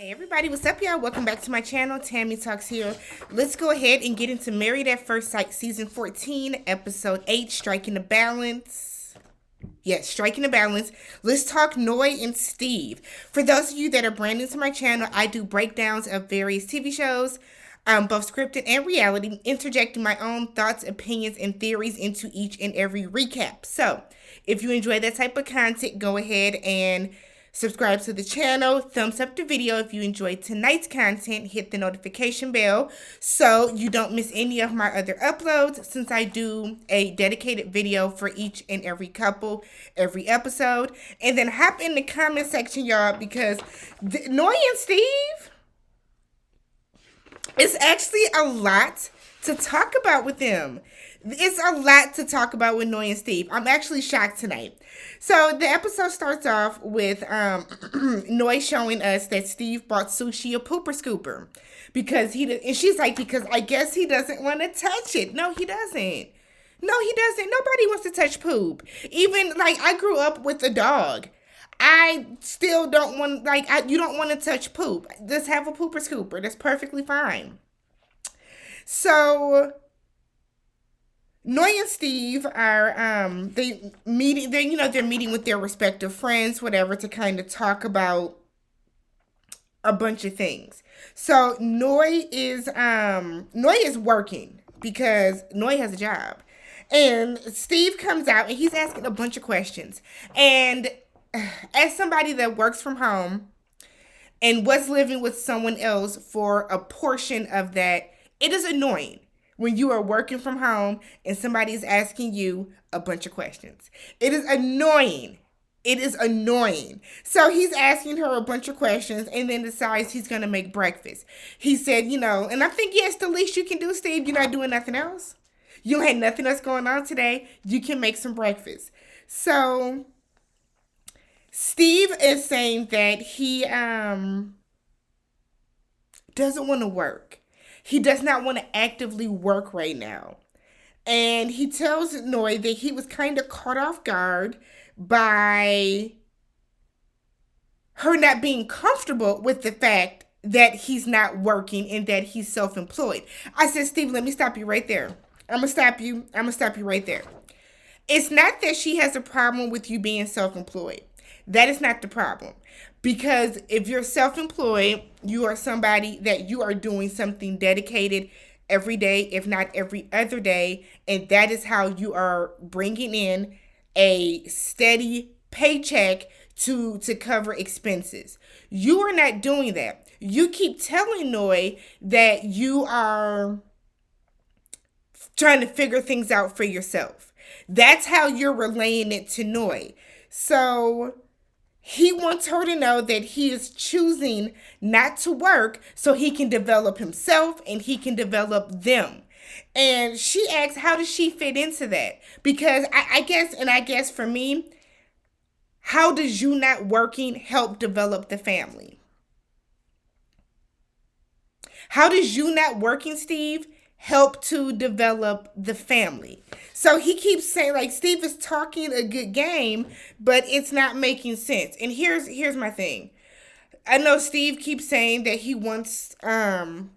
Hey everybody, what's up y'all? Welcome back to my channel. Tammy Talks here. Let's go ahead and get into Married at First Sight Season 14, Episode 8, Striking the Balance. Yes, Striking the Balance. Let's talk Noi and Steve. For those of you that are brand new to my channel, I do breakdowns of various TV shows, both scripted and reality, interjecting my own thoughts, opinions, and theories into each and every recap. So, if you enjoy that type of content, go ahead and subscribe to the channel, thumbs up the video if you enjoyed tonight's content, hit the notification bell so you don't miss any of my other uploads, since I do a dedicated video for each and every couple, every episode. And then hop in the comment section, y'all, because Noi and Steve, it's actually a lot to talk about with them. It's a lot to talk about with Noi and Steve. I'm actually shocked tonight. So the episode starts off with Noi showing us that Steve bought Sushi a pooper scooper because and she's like, because I guess he doesn't want to touch it. No, he doesn't. No, he doesn't. Nobody wants to touch poop. Even like I grew up with a dog. I still don't want, you don't want to touch poop. Just have a pooper scooper. That's perfectly fine. So Noi and Steve are they're meeting with their respective friends, whatever, to kind of talk about a bunch of things. So Noi is working because Noi has a job. And Steve comes out and he's asking a bunch of questions. And as somebody that works from home and was living with someone else for a portion of that, it is annoying when you are working from home and somebody is asking you a bunch of questions. It is annoying. It is annoying. So he's asking her a bunch of questions and then decides he's going to make breakfast. He said, and I think, yes, the least you can do, Steve, you're not doing nothing else. You had nothing else going on today. You can make some breakfast. So Steve is saying that he doesn't want to work. He does not want to actively work right now. And he tells Noi that he was kind of caught off guard by her not being comfortable with the fact that he's not working and that he's self-employed. I said, Steve, let me stop you right there. I'm going to stop you right there. It's not that she has a problem with you being self-employed. That is not the problem. Because if you're self-employed, you are somebody that you are doing something dedicated every day, if not every other day. And that is how you are bringing in a steady paycheck to cover expenses. You are not doing that. You keep telling Noi that you are trying to figure things out for yourself. That's how you're relaying it to Noi. So he wants her to know that he is choosing not to work so he can develop himself and he can develop them. And she asks, how does she fit into that? Because I guess for me, how does you not working help develop the family? How does you not working, Steve, help to develop the family? So he keeps saying, like, Steve is talking a good game, but it's not making sense. And here's my thing. I know Steve keeps saying that he wants to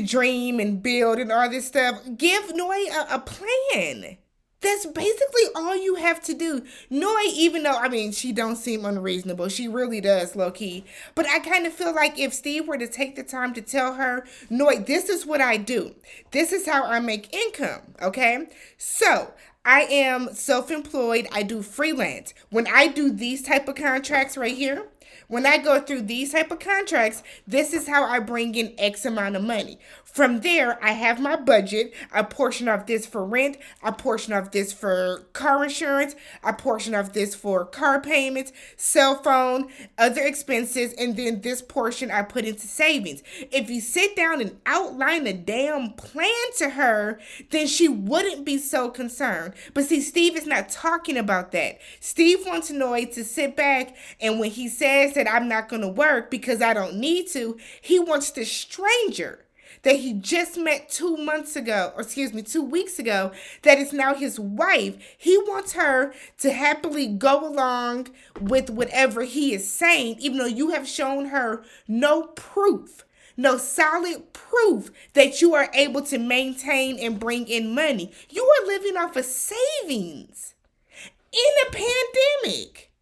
dream and build and all this stuff. Give Noi a plan. That's basically all you have to do. Noi, even though, she don't seem unreasonable. She really does, low-key. But I kind of feel like if Steve were to take the time to tell her, Noi, this is what I do. This is how I make income, okay? So I am self-employed. I do freelance. When I do these type of contracts right here, when I go through these type of contracts, this is how I bring in X amount of money. From there, I have my budget. I portion of this for rent. I portion of this for car insurance. I portion of this for car payments, cell phone, other expenses, and then this portion I put into savings. If you sit down and outline a damn plan to her, then she wouldn't be so concerned. But see, Steve is not talking about that. Steve wants Noi to sit back, and when he says that I'm not going to work because I don't need to, he wants the stranger that he just met 2 months ago, or excuse me, 2 weeks ago, that is now his wife. He wants her to happily go along with whatever he is saying, even though you have shown her no proof, no solid proof that you are able to maintain and bring in money. You are living off of savings in a pandemic.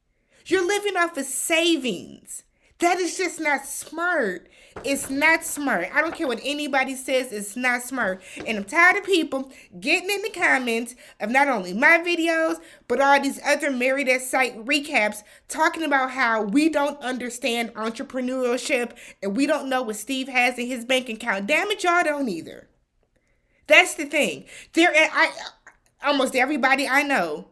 You're living off of savings. That is just not smart. It's not smart. I don't care what anybody says. It's not smart. And I'm tired of people getting in the comments of not only my videos, but all these other Married at Sight recaps talking about how we don't understand entrepreneurship and we don't know what Steve has in his bank account. Damn it, y'all don't either. That's the thing. Almost everybody I know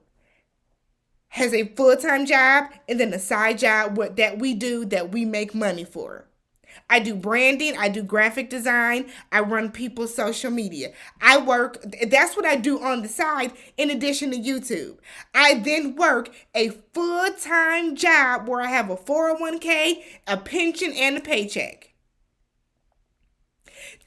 has a full-time job and then a side job that we do that we make money for. I do branding, I do graphic design, I run people's social media. I work, that's what I do on the side in addition to YouTube. I then work a full-time job where I have a 401k, a pension, and a paycheck.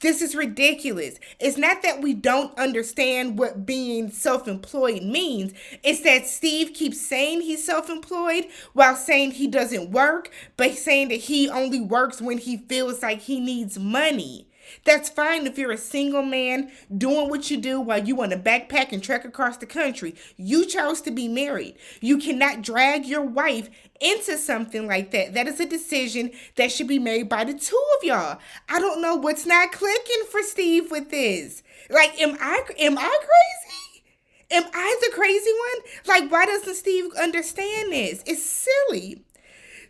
This is ridiculous. It's not that we don't understand what being self-employed means. It's that Steve keeps saying he's self-employed while saying he doesn't work, but saying that he only works when he feels like he needs money. That's fine if you're a single man doing what you do while you want to backpack and trek across the country. You chose to be married. You cannot drag your wife into something like that. That is a decision that should be made by the two of y'all. I don't know what's not clicking for Steve with this. Like, am I crazy? Am I the crazy one? Like, why doesn't Steve understand this? It's silly.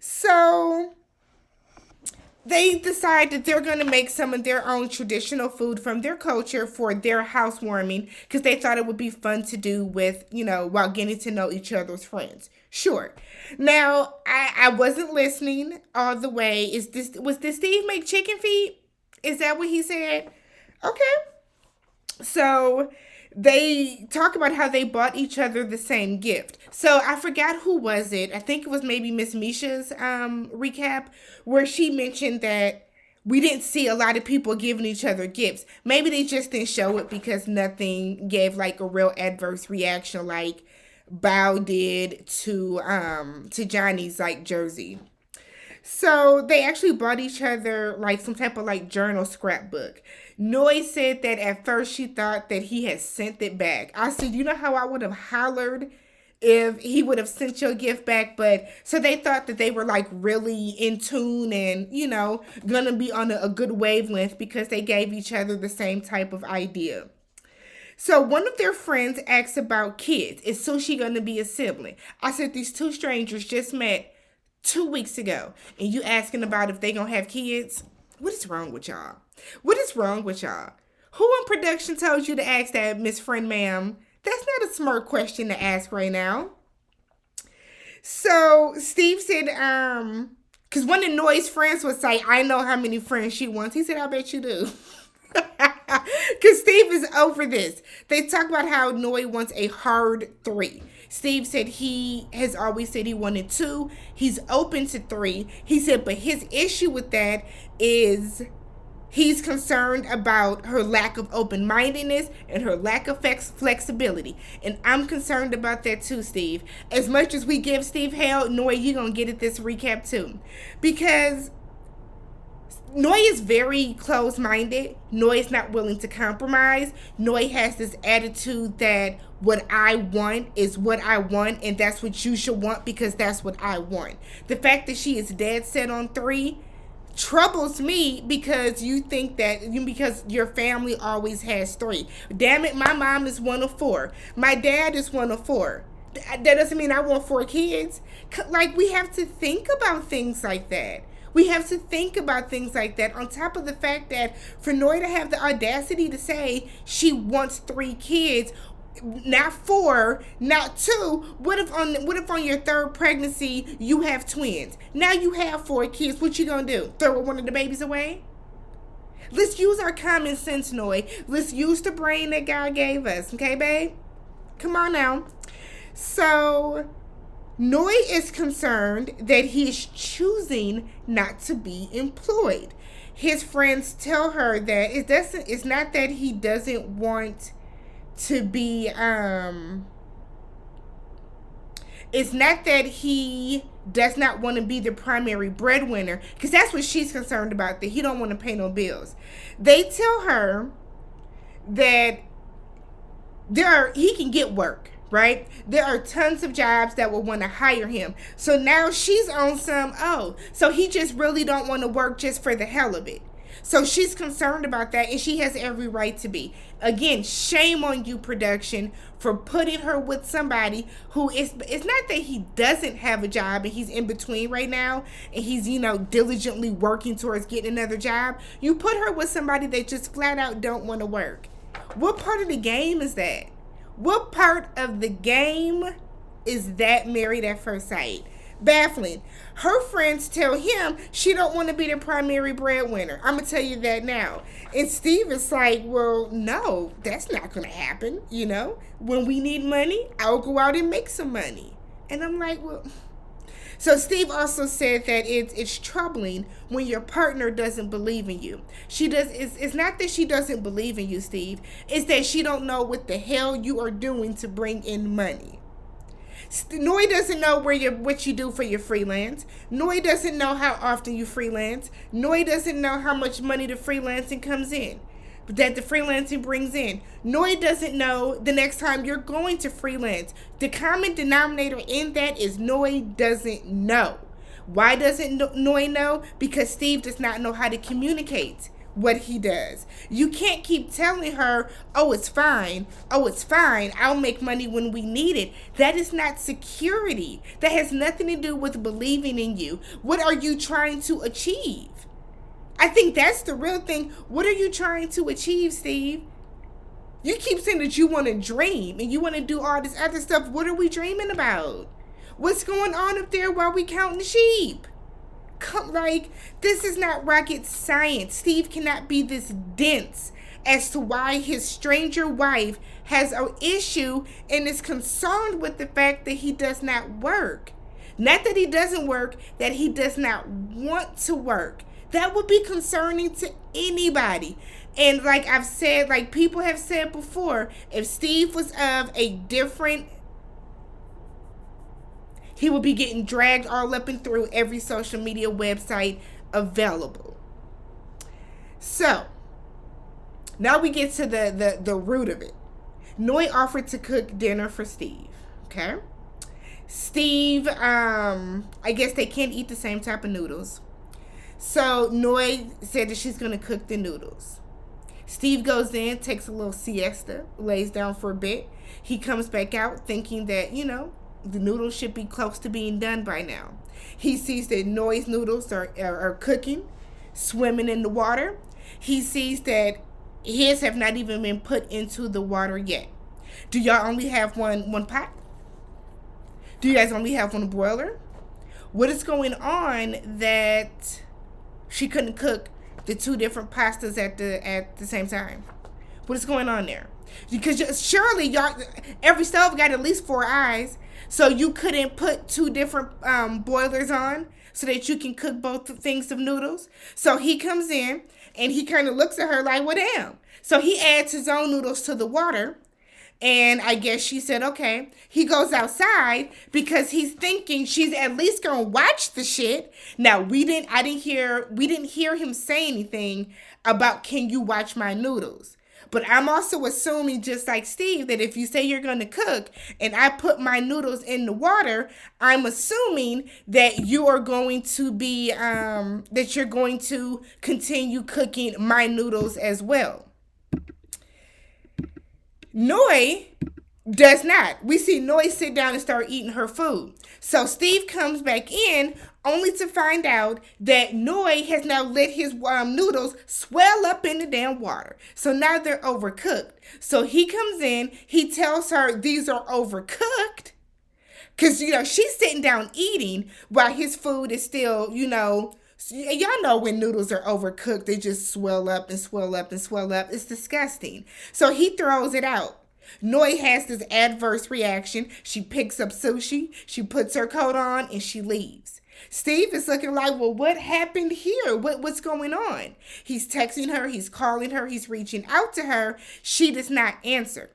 So they decide that they're going to make some of their own traditional food from their culture for their housewarming because they thought it would be fun to do with, while getting to know each other's friends. Sure. Now, I wasn't listening all the way. Did Steve make chicken feet? Is that what he said? Okay. So they talk about how they bought each other the same gift. So I forgot who was it. I think it was maybe Miss Misha's recap where she mentioned that we didn't see a lot of people giving each other gifts. Maybe they just didn't show it because nothing gave like a real adverse reaction like Bao did to Johnny's like jersey. So they actually bought each other like some type of like journal scrapbook. Noi said that at first she thought that he had sent it back. I said, you know how I would have hollered if he would have sent your gift back? But so they thought that they were like really in tune and, gonna be on a good wavelength because they gave each other the same type of idea. So one of their friends asked about kids. Is Sushi gonna be a sibling? I said, these two strangers just met 2 weeks ago and you asking about if they gonna have kids? What is wrong with y'all? What is wrong with y'all? Who in production told you to ask that, Miss Friend Ma'am? That's not a smart question to ask right now. So Steve said, because one of Noi's friends was like, I know how many friends she wants. He said, I bet you do. Because Steve is over this. They talk about how Noi wants a hard 3. Steve said he has always said he wanted 2. He's open to 3. He said, but his issue with that is he's concerned about her lack of open-mindedness and her lack of flexibility. And I'm concerned about that too, Steve. As much as we give Steve hell, Noi, you're going to get at this recap too. Because Noi is very close-minded. Noi is not willing to compromise. Noi has this attitude that what I want is what I want, and that's what you should want because that's what I want. The fact that she is dead set on 3 troubles me because you think that because your family always has 3. Damn it, my mom is one of 4. My dad is one of 4. That doesn't mean I want 4 kids. Like, we have to think about things like that. We have to think about things like that on top of the fact that for Noi to have the audacity to say she wants 3 kids, not 4, not 2. What if on your 3rd pregnancy you have twins? Now you have 4 kids. What you gonna do? Throw one of the babies away? Let's use our common sense, Noi. Let's use the brain that God gave us. Okay, babe? Come on now. So Noi is concerned that he is choosing not to be employed. his friends tell her that it's not that he doesn't want to be it's not that he does not want to be the primary breadwinner, because that's what she's concerned about, that he don't want to pay no bills. They tell her that he can get work, right? There are tons of jobs that will want to hire him. So now she's on so he just really don't want to work just for the hell of it. So she's concerned about that, and she has every right to be. Again, shame on you, production, for putting her with somebody who it's not that he doesn't have a job and he's in between right now and he's, diligently working towards getting another job. You put her with somebody that just flat out don't want to work. What part of the game is that? What part of the game is that married at first sight? Baffling. Her friends tell him she don't want to be the primary breadwinner. I'm going to tell you that now. And Steve is like, well, no, that's not going to happen. When we need money, I'll go out and make some money. And I'm like, well... So Steve also said that it's troubling when your partner doesn't believe in you. It's not that she doesn't believe in you, Steve. It's that she don't know what the hell you are doing to bring in money. Noi doesn't know what you do for your freelance. Noi doesn't know how often you freelance. Noi doesn't know how much money the freelancing comes in, that the freelancing brings in. Noi doesn't know the next time you're going to freelance. The common denominator in that is Noi doesn't know. Why doesn't Noi know? Because Steve does not know how to communicate what he does. You can't keep telling her, oh, it's fine, I'll make money when we need it. That is not security. That has nothing to do with believing in you. What are you trying to achieve? I think that's the real thing. What are you trying to achieve, Steve? You keep saying that you want to dream and you want to do all this other stuff. What are we dreaming about? What's going on up there while we counting the sheep? This is not rocket science. Steve cannot be this dense as to why his stranger wife has an issue and is concerned with the fact that he does not work. Not that he doesn't work, that he does not want to work. That would be concerning to anybody. And like I've said, like people have said before, if Steve was of a different, he would be getting dragged all up and through every social media website available. So, now we get to the root of it. Noi offered to cook dinner for Steve. Okay? Steve, I guess they can't eat the same type of noodles. So, Noi said that she's going to cook the noodles. Steve goes in, takes a little siesta, lays down for a bit. He comes back out thinking that, the noodles should be close to being done by now. He sees that Noi's noodles are cooking, swimming in the water. He sees that his have not even been put into the water yet. Do y'all only have one pot? Do you guys only have one boiler? What is going on that she couldn't cook the two different pastas at the same time? What is going on there? Because surely y'all, every stove got at least 4 eyes. So you couldn't put two different boilers on so that you can cook both things of noodles. So he comes in and he kind of looks at her like, well, damn. So he adds his own noodles to the water. And I guess she said, okay. He goes outside because he's thinking she's at least going to watch the shit. Now, we didn't hear him say anything about, can you watch my noodles? But I'm also assuming, just like Steve, that if you say you're going to cook and I put my noodles in the water, I'm assuming that you are going to be, that you're going to continue cooking my noodles as well. Noi does not. We see Noi sit down and start eating her food. So Steve comes back in only to find out that Noi has now let his noodles swell up in the damn water. So now they're overcooked. So he comes in, he tells her these are overcooked. Because, she's sitting down eating while his food is still, y'all know when noodles are overcooked, they just swell up and swell up and swell up. It's disgusting. So he throws it out. Noi has this adverse reaction. She picks up sushi, she puts her coat on, and she leaves. Steve is looking like, well, what happened here? What's going on? He's texting her, he's calling her, he's reaching out to her. She does not answer.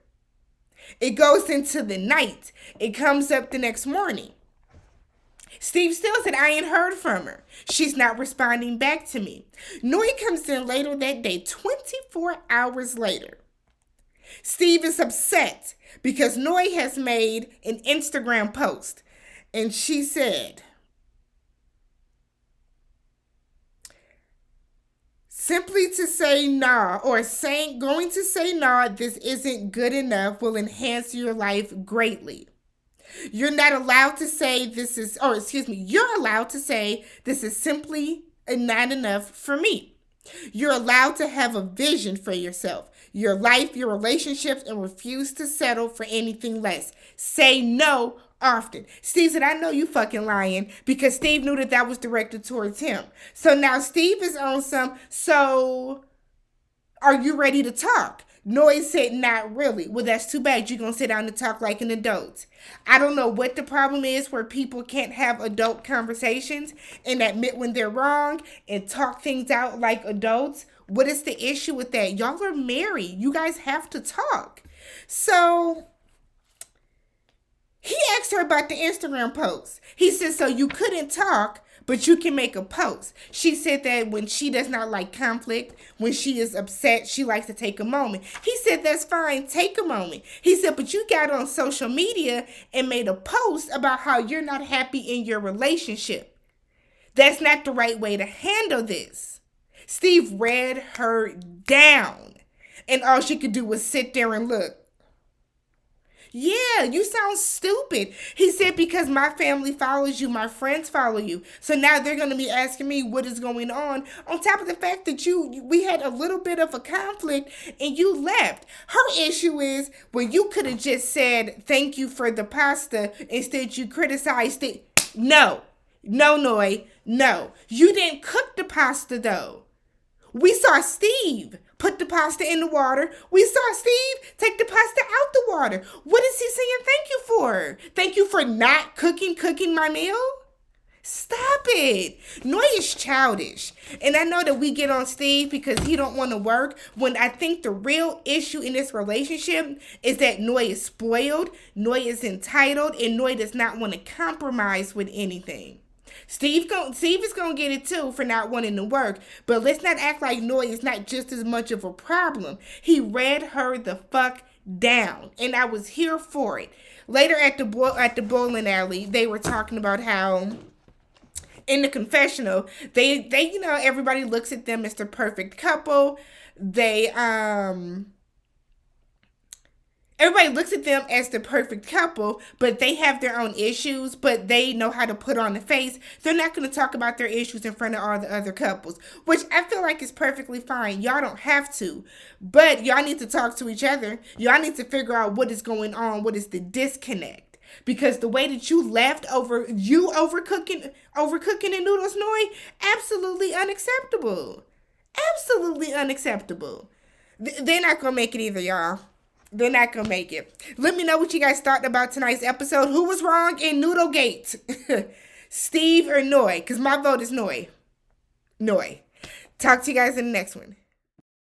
It goes into the night. It comes up the next morning. Steve still said, I ain't heard from her. She's not responding back to me. Noi comes in later that day, 24 hours later. Steve is upset because Noi has made an Instagram post. And she said, simply to say nah, or going to say nah, this isn't good enough, will enhance your life greatly. You're not allowed to say you're allowed to say this is simply not enough for me. You're allowed to have a vision for yourself, your life, your relationships, and refuse to settle for anything less. Say no often. Steve said, I know you fucking lying, because Steve knew that was directed towards him. So now Steve is on so are you ready to talk? Noi said, not really. Well, that's too bad. You're going to sit down and talk like an adult. I don't know what the problem is where people can't have adult conversations and admit when they're wrong and talk things out like adults. What is the issue with that? Y'all are married. You guys have to talk. So he asked her about the Instagram post. He said, so you couldn't talk, but you can make a post. She said that when she does not like conflict, when she is upset, she likes to take a moment. He said, that's fine, take a moment. He said, but you got on social media and made a post about how you're not happy in your relationship. That's not the right way to handle this. Steve read her down, and all she could do was sit there and look. Yeah, you sound stupid. He said, because my family follows you, my friends follow you. So now they're going to be asking me what is going on top of the fact that we had a little bit of a conflict and you left. Her issue is, well, you could have just said, thank you for the pasta. Instead, you criticized it. No, Noi, no. You didn't cook the pasta, though. We saw Steve put the pasta in the water. We saw Steve take the pasta out the water. What is he saying thank you for? Thank you for not cooking my meal? Stop it. Noi is childish. And I know that we get on Steve because he don't want to work, when I think the real issue in this relationship is that Noi is spoiled, Noi is entitled, and Noi does not want to compromise with anything. Steve is going to get it too for not wanting to work, but let's not act like Noi is not just as much of a problem. He read her the fuck down, and I was here for it. Later at the bowling alley, they were talking about how in the confessional, they everybody looks at them as the perfect couple. Everybody looks at them as the perfect couple, but they have their own issues, but they know how to put on the face. They're not going to talk about their issues in front of all the other couples, which I feel like is perfectly fine. Y'all don't have to, but y'all need to talk to each other. Y'all need to figure out what is going on, what is the disconnect. Because the way that you left overcooking the noodles, Noi, absolutely unacceptable. Absolutely unacceptable. They're not going to make it either, y'all. They're not going to make it. Let me know what you guys thought about tonight's episode. Who was wrong in Noodlegate? Steve or Noi? Because my vote is Noi. Noi. Talk to you guys in the next one.